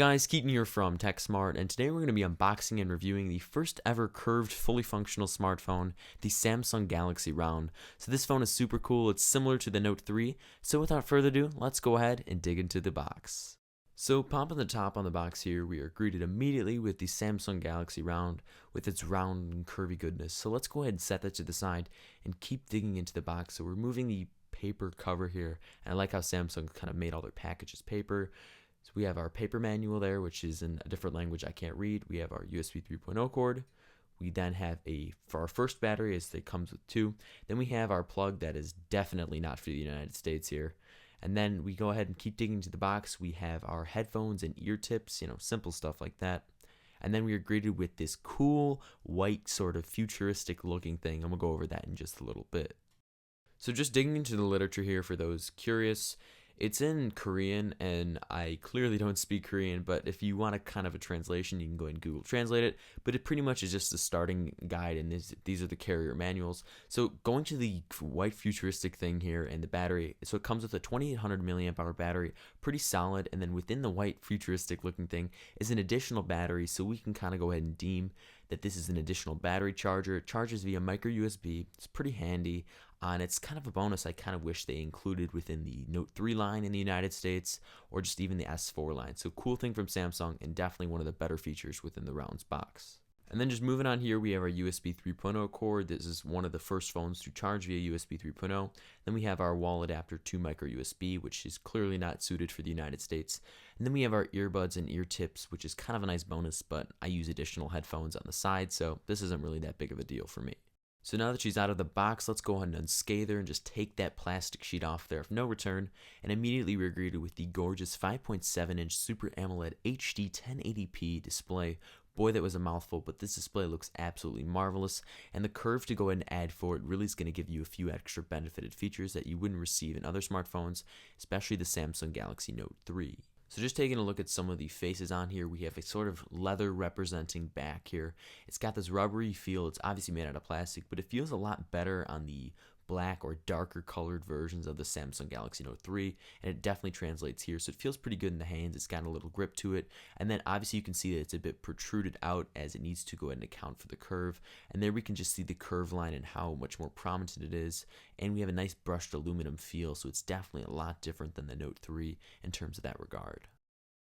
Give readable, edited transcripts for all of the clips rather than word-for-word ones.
guys, Keaton here from TechSmart, and today we're going to be unboxing and reviewing the first ever curved, fully functional smartphone, the Samsung Galaxy Round. So this phone is super cool, it's similar to the Note 3, so without further ado, let's go ahead and dig into the box. So popping the top on the box here, we are greeted immediately with the Samsung Galaxy Round with its round and curvy goodness. So let's go ahead and set that to the side and keep digging into the box. So we're removing the paper cover here, and I like how Samsung kind of made all their packages paper. So we have our paper manual there, which is in a different language I can't read. We have our USB 3.0 cord. We then have for our first battery, as it comes with two. Then we have our plug that is definitely not for the United States here. And then we go ahead and keep digging into the box. We have our headphones and ear tips, simple stuff like that. And then we are greeted with this cool white sort of futuristic looking thing. I'm going to go over that in just a little bit. So just digging into the literature here for those curious. It's in Korean, and I clearly don't speak Korean, but if you want a kind of a translation, you can go ahead and Google Translate it. But it pretty much is just a starting guide, and these are the carrier manuals. So going to the white futuristic thing here and the battery, so it comes with a 2800 milliamp hour battery, pretty solid, and then within the white futuristic looking thing is an additional battery, so we can kind of go ahead and deem that this is an additional battery charger. It charges via micro USB. It's pretty handy. And it's kind of a bonus I kind of wish they included within the Note 3 line in the United States, or just even the S4 line. So cool thing from Samsung, and definitely one of the better features within the Rounds box. And then just moving on here, we have our USB 3.0 cord. This is one of the first phones to charge via USB 3.0. Then we have our wall adapter to micro USB, which is clearly not suited for the United States. And then we have our earbuds and ear tips, which is kind of a nice bonus, but I use additional headphones on the side, so this isn't really that big of a deal for me. So now that she's out of the box, let's go ahead and unscathe her and just take that plastic sheet off there of no return. And immediately we're greeted with the gorgeous 5.7-inch Super AMOLED HD 1080p display. Boy, that was a mouthful, but this display looks absolutely marvelous. And the curve to go ahead and add for it really is going to give you a few extra benefited features that you wouldn't receive in other smartphones, especially the Samsung Galaxy Note 3. So just taking a look at some of the faces on here, we have a sort of leather representing back here. It's got this rubbery feel. It's obviously made out of plastic, but it feels a lot better on the black or darker colored versions of the Samsung Galaxy Note 3, and it definitely translates here, so it feels pretty good in the hands. It's got a little grip to it, and then obviously you can see that it's a bit protruded out as it needs to go ahead and account for the curve, and there we can just see the curve line and how much more prominent it is, and we have a nice brushed aluminum feel, so it's definitely a lot different than the Note 3 in terms of that regard.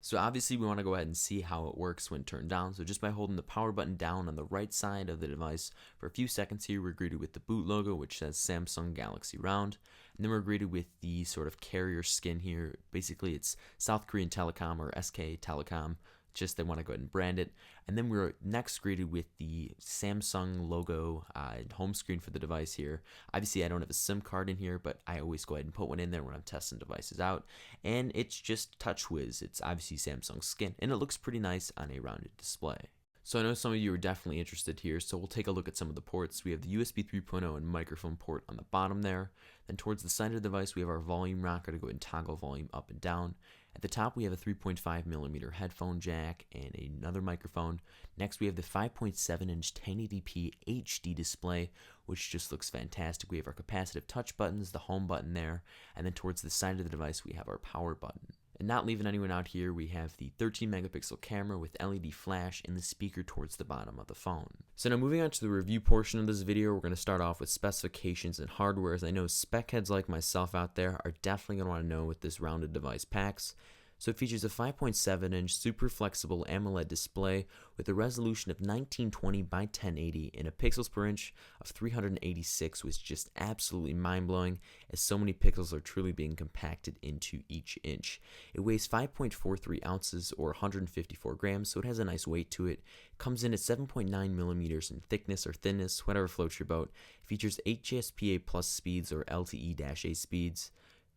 So obviously we want to go ahead and see how it works when turned down. So just by holding the power button down on the right side of the device for a few seconds here, we're greeted with the boot logo, which says Samsung Galaxy Round. And then we're greeted with the sort of carrier skin here. Basically it's South Korean Telecom, or SK Telecom. Just they want to go ahead and brand it. And then we're next greeted with the Samsung logo home screen for the device here. Obviously I don't have a SIM card in here, but I always go ahead and put one in there when I'm testing devices out. And it's just TouchWiz. It's obviously Samsung skin, and it looks pretty nice on a rounded display. So I know some of you are definitely interested here, so we'll take a look at some of the ports. We have the USB 3.0 and microphone port on the bottom there. Then towards the side of the device, we have our volume rocker to go ahead and toggle volume up and down. At the top, we have a 3.5mm headphone jack and another microphone. Next, we have the 5.7-inch 1080p HD display, which just looks fantastic. We have our capacitive touch buttons, the home button there, and then towards the side of the device, we have our power button. And not leaving anyone out here, we have the 13-megapixel camera with LED flash and the speaker towards the bottom of the phone. So now moving on to the review portion of this video, we're going to start off with specifications and hardware, as I know spec heads like myself out there are definitely going to want to know what this rounded device packs. So it features a 5.7-inch super flexible AMOLED display with a resolution of 1920 by 1080 and a pixels per inch of 386, which is just absolutely mind-blowing, as so many pixels are truly being compacted into each inch. It weighs 5.43 ounces or 154 grams, so it has a nice weight to it. It comes in at 7.9 millimeters in thickness or thinness, whatever floats your boat. It features 8 GSPA plus speeds or LTE-A speeds,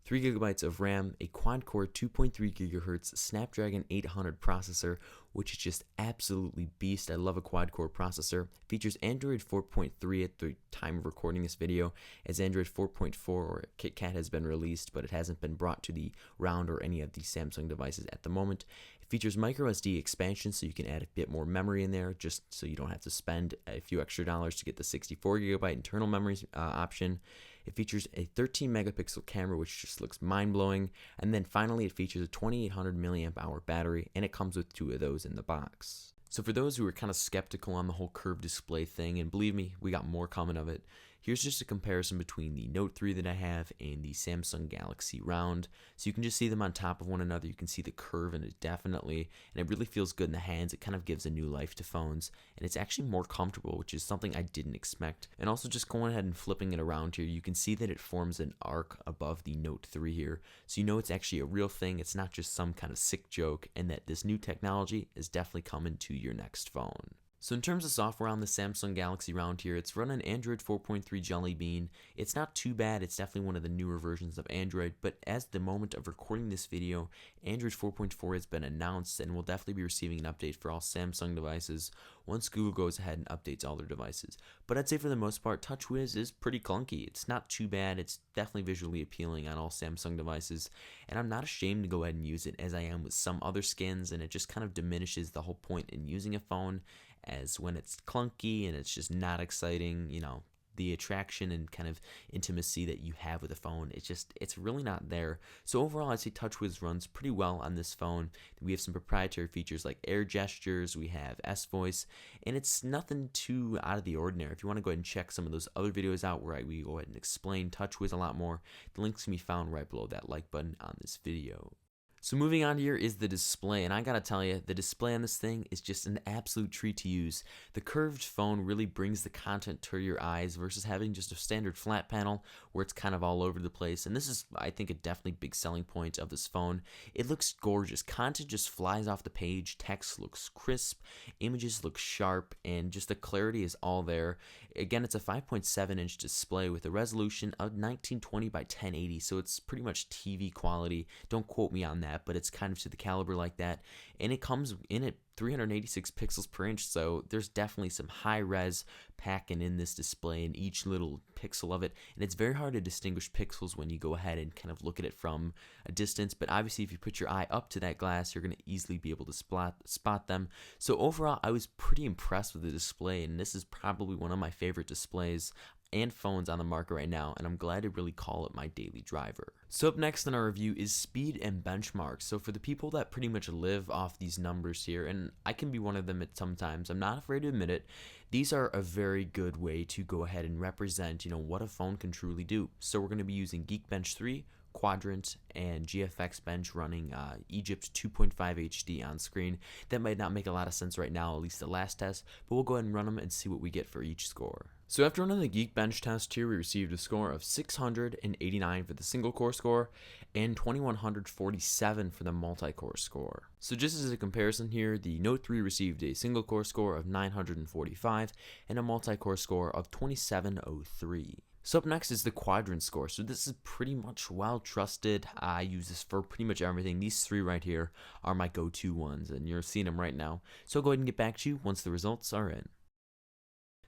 3 GB of RAM, a quad-core 2.3 GHz Snapdragon 800 processor which is just absolutely beast. I love a quad-core processor. It features Android 4.3 at the time of recording this video, as Android 4.4 or KitKat has been released, but it hasn't been brought to the Round or any of the Samsung devices at the moment. It features microSD expansion, so you can add a bit more memory in there, just so you don't have to spend a few extra dollars to get the 64GB internal memory option. It features a 13 megapixel camera, which just looks mind-blowing. And then finally, it features a 2800 milliamp hour battery, and it comes with 2 of those in the box. So for those who are kind of skeptical on the whole curved display thing, and believe me, we got more coming of it, here's just a comparison between the Note 3 that I have and the Samsung Galaxy Round. So you can just see them on top of one another. You can see the curve in it definitely, and it really feels good in the hands. It kind of gives a new life to phones, and it's actually more comfortable, which is something I didn't expect. And also just going ahead and flipping it around here, you can see that it forms an arc above the Note 3 here. So you know it's actually a real thing. It's not just some kind of sick joke, and that this new technology is definitely coming to your next phone. So in terms of software on the Samsung Galaxy Round here, it's running Android 4.3 Jelly Bean. It's not too bad. It's definitely one of the newer versions of Android, but as the moment of recording this video, Android 4.4 has been announced and will definitely be receiving an update for all Samsung devices once Google goes ahead and updates all their devices. But I'd say for the most part, TouchWiz is pretty clunky. It's not too bad. It's definitely visually appealing on all Samsung devices, and I'm not ashamed to go ahead and use it as I am with some other skins, and it just kind of diminishes the whole point in using a phone, as when it's clunky and it's just not exciting, you know, the attraction and kind of intimacy that you have with a phone, it's really not there. So overall, I'd say TouchWiz runs pretty well on this phone. We have some proprietary features like air gestures, we have S-Voice, and it's nothing too out of the ordinary. If you want to go ahead and check some of those other videos out where we go ahead and explain TouchWiz a lot more, the links can be found right below that like button on this video. So moving on here is the display, and I gotta tell you, the display on this thing is just an absolute treat to use. The curved phone really brings the content to your eyes versus having just a standard flat panel where it's kind of all over the place, and this is, I think, a definitely big selling point of this phone. It looks gorgeous. Content just flies off the page, text looks crisp, images look sharp, and just the clarity is all there. Again, it's a 5.7-inch display with a resolution of 1920 by 1080, so it's pretty much TV quality. Don't quote me on that, but it's kind of to the caliber like that, and it comes in at 386 pixels per inch, so there's definitely some high res packing in this display in each little pixel of it, and it's very hard to distinguish pixels when you go ahead and kind of look at it from a distance, but obviously if you put your eye up to that glass, you're going to easily be able to spot them. So overall, I was pretty impressed with the display, and this is probably one of my favorite displays and phones on the market right now, and I'm glad to really call it my daily driver. So up next in our review is speed and benchmarks. So for the people that pretty much live off these numbers here, and I can be one of them at sometimes, I'm not afraid to admit it, these are a very good way to go ahead and represent, what a phone can truly do. So we're going to be using Geekbench 3, Quadrant, and GFX Bench running Egypt 2.5 HD on screen. That might not make a lot of sense right now, at least the last test, but we'll go ahead and run them and see what we get for each score. So after running the Geekbench test here, we received a score of 689 for the single core score and 2147 for the multi-core score. So just as a comparison here, the Note 3 received a single core score of 945 and a multi-core score of 2703. So up next is the Quadrant score. So this is pretty much well trusted. I use this for pretty much everything. These 3 right here are my go-to ones, and you're seeing them right now. So I'll go ahead and get back to you once the results are in.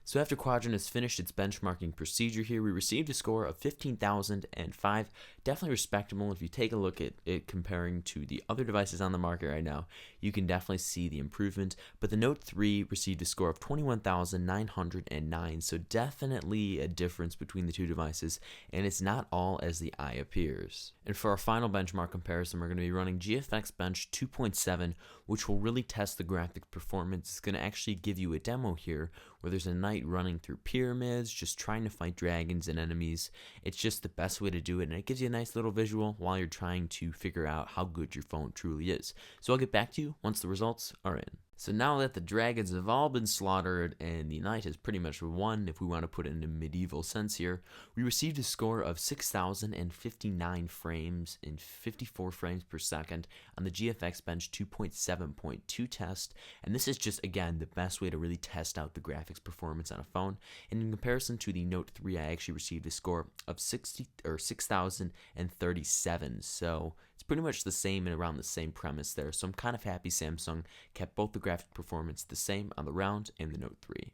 So after Quadrant has finished its benchmarking procedure here, we received a score of 15,005. Definitely respectable. If you take a look at it comparing to the other devices on the market right now, you can definitely see the improvement. But the Note 3 received a score of 21,909, so definitely a difference between the two devices, and it's not all as the eye appears. And for our final benchmark comparison, we're going to be running GFX Bench 2.7, which will really test the graphic performance. It's going to actually give you a demo here where there's a knight running through pyramids, just trying to fight dragons and enemies. It's just the best way to do it, and it gives you a nice little visual while you're trying to figure out how good your phone truly is. So I'll get back to you once the results are in. So now that the dragons have all been slaughtered and the knight has pretty much won, if we want to put it in a medieval sense here, we received a score of 6,059 frames and 54 frames per second on the GFX Bench 2.7.2 test, and this is just, again, the best way to really test out the graphics performance on a phone. And in comparison to the Note 3, I actually received a score of 6,037, so It's pretty much the same and around the same premise there, so I'm kind of happy Samsung kept both the graphic performance the same on the Round and the Note 3.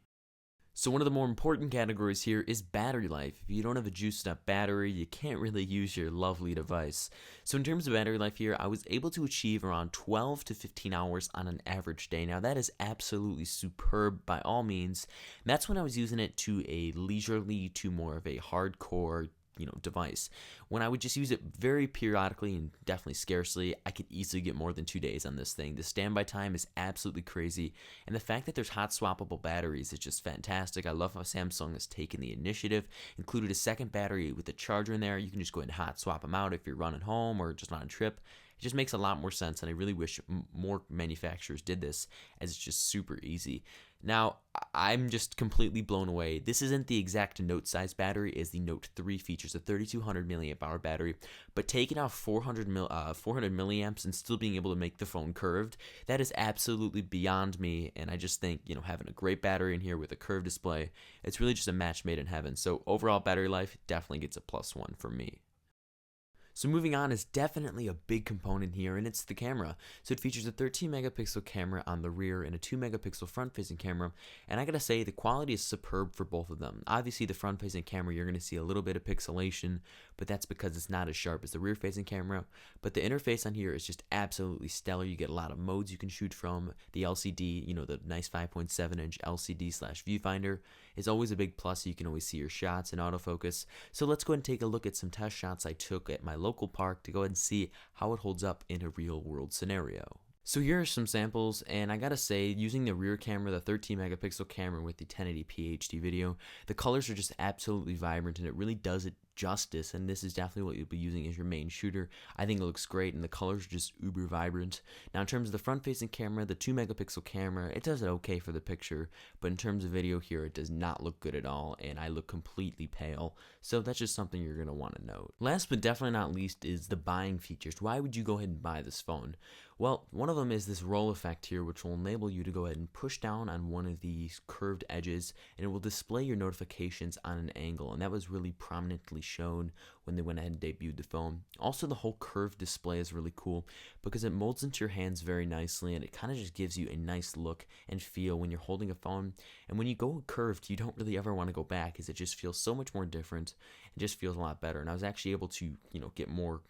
So one of the more important categories here is battery life. If you don't have a juiced up battery, you can't really use your lovely device. So in terms of battery life here, I was able to achieve around 12 to 15 hours on an average day. Now that is absolutely superb by all means. And that's when I was using it to a leisurely to more of a hardcore device. When I would just use it very periodically and definitely scarcely, I could easily get more than 2 days on this thing. The standby time is absolutely crazy, and the fact that there's hot swappable batteries is just fantastic. I love how Samsung has taken the initiative, included a second battery with a charger in there. You can just go ahead and hot swap them out if you're running home or just on a trip. It just makes a lot more sense, and I really wish more manufacturers did this, as it's just super easy. Now, I'm just completely blown away. This isn't the exact Note size battery as the Note 3 features, a 3200 milliamp hour battery, but taking out 400 milliamps and still being able to make the phone curved, that is absolutely beyond me. And I just think, having a great battery in here with a curved display, it's really just a match made in heaven. So overall battery life definitely gets a +1 from me. So moving on is definitely a big component here, and it's the camera. So it features a 13 megapixel camera on the rear and a 2 megapixel front facing camera, and I gotta say the quality is superb for both of them. Obviously the front facing camera you're gonna see a little bit of pixelation, but that's because it's not as sharp as the rear facing camera. But the interface on here is just absolutely stellar. You get a lot of modes you can shoot from. The LCD, the nice 5.7 inch LCD/viewfinder is always a big plus. So you can always see your shots in autofocus. So let's go ahead and take a look at some test shots I took at my local park to go ahead and see how it holds up in a real world scenario. So here are some samples, and I gotta say, using the rear camera, the 13 megapixel camera with the 1080p HD video, the colors are just absolutely vibrant, and it really does it justice, and this is definitely what you'll be using as your main shooter. I think it looks great, and the colors are just uber vibrant. Now in terms of the front facing camera, the 2 megapixel camera, it does it okay for the picture, but in terms of video here, it does not look good at all, and I look completely pale, so that's just something you're going to want to note. Last but definitely not least is the buying features. Why would you go ahead and buy this phone? Well, one of them is this roll effect here, which will enable you to go ahead and push down on one of these curved edges, and it will display your notifications on an angle, and that was really prominently shown when they went ahead and debuted the phone. Also, the whole curved display is really cool because it molds into your hands very nicely, and it kind of just gives you a nice look and feel when you're holding a phone. And when you go curved, you don't really ever want to go back, as it just feels so much more different. It just feels a lot better, and I was actually able to get more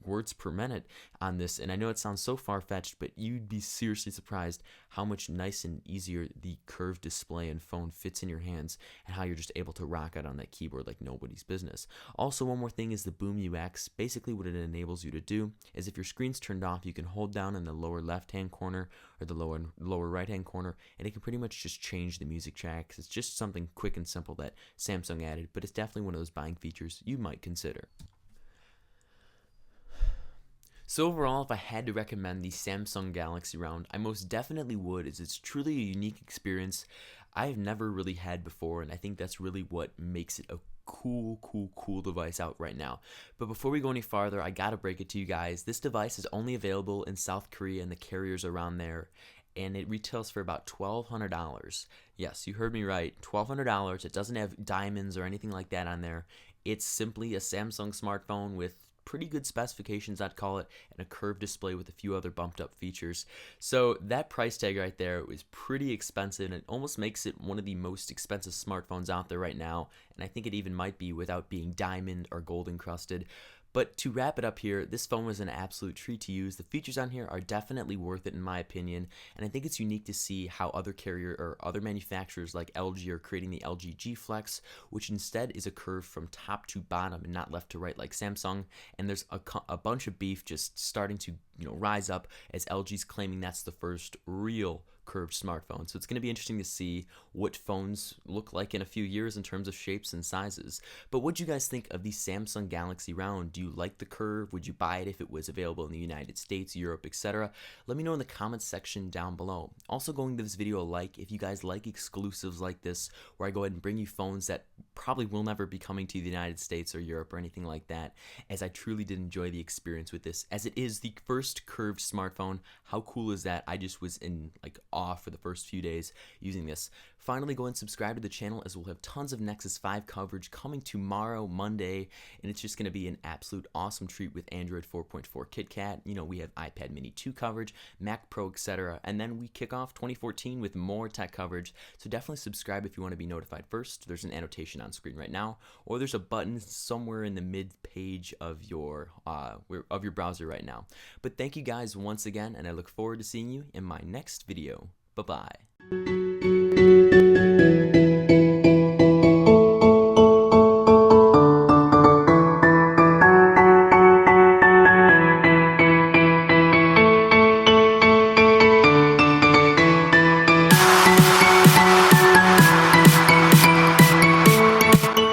words per minute on this, and I know it sounds so far-fetched, but you'd be seriously surprised how much nice and easier the curved display and phone fits in your hands, and how you're just able to rock out on that keyboard like nobody's business. Also, one more thing is the Boom UX. Basically what it enables you to do is if your screen's turned off, you can hold down in the lower left-hand corner or the lower right-hand corner, and it can pretty much just change the music tracks. It's just something quick and simple that Samsung added, but it's definitely one of those buying features you might consider. So overall, if I had to recommend the Samsung Galaxy Round, I most definitely would, as it's truly a unique experience I've never really had before, and I think that's really what makes it a cool device out right now. But before we go any farther, I gotta break it to you guys. This device is only available in South Korea and the carriers around there, and it retails for about $1,200. Yes, you heard me right, $1,200. It doesn't have diamonds or anything like that on there. It's simply a Samsung smartphone with pretty good specifications, I'd call it, and a curved display with a few other bumped up features. So that price tag right there is pretty expensive, and it almost makes it one of the most expensive smartphones out there right now, and I think it even might be without being diamond or gold encrusted. But to wrap it up here, this phone was an absolute treat to use. The features on here are definitely worth it in my opinion, and I think it's unique to see how other manufacturers like LG are creating the LG G Flex, which instead is a curve from top to bottom and not left to right like Samsung. And there's a bunch of beef just starting to rise up as LG's claiming that's the first real curved smartphone. So it's going to be interesting to see what phones look like in a few years in terms of shapes and sizes. But what do you guys think of the Samsung Galaxy Round? Do you like the curve? Would you buy it if it was available in the United States, Europe, etc.? Let me know in the comments section down below. Also, go and give this video a like if you guys like exclusives like this, where I go ahead and bring you phones that probably will never be coming to the United States or Europe or anything like that, as I truly did enjoy the experience with this, as it is the first curved smartphone. How cool is that? I just was in off for the first few days using this. Finally, go and subscribe to the channel, as we'll have tons of Nexus 5 coverage coming tomorrow, Monday, and it's just going to be an absolute awesome treat with Android 4.4 KitKat. You know, we have iPad Mini 2 coverage, Mac Pro, etc., and then we kick off 2014 with more tech coverage, so definitely subscribe if you want to be notified first. There's an annotation on screen right now, or there's a button somewhere in the mid-page of your browser right now. But thank you guys once again, and I look forward to seeing you in my next video. Bye-bye.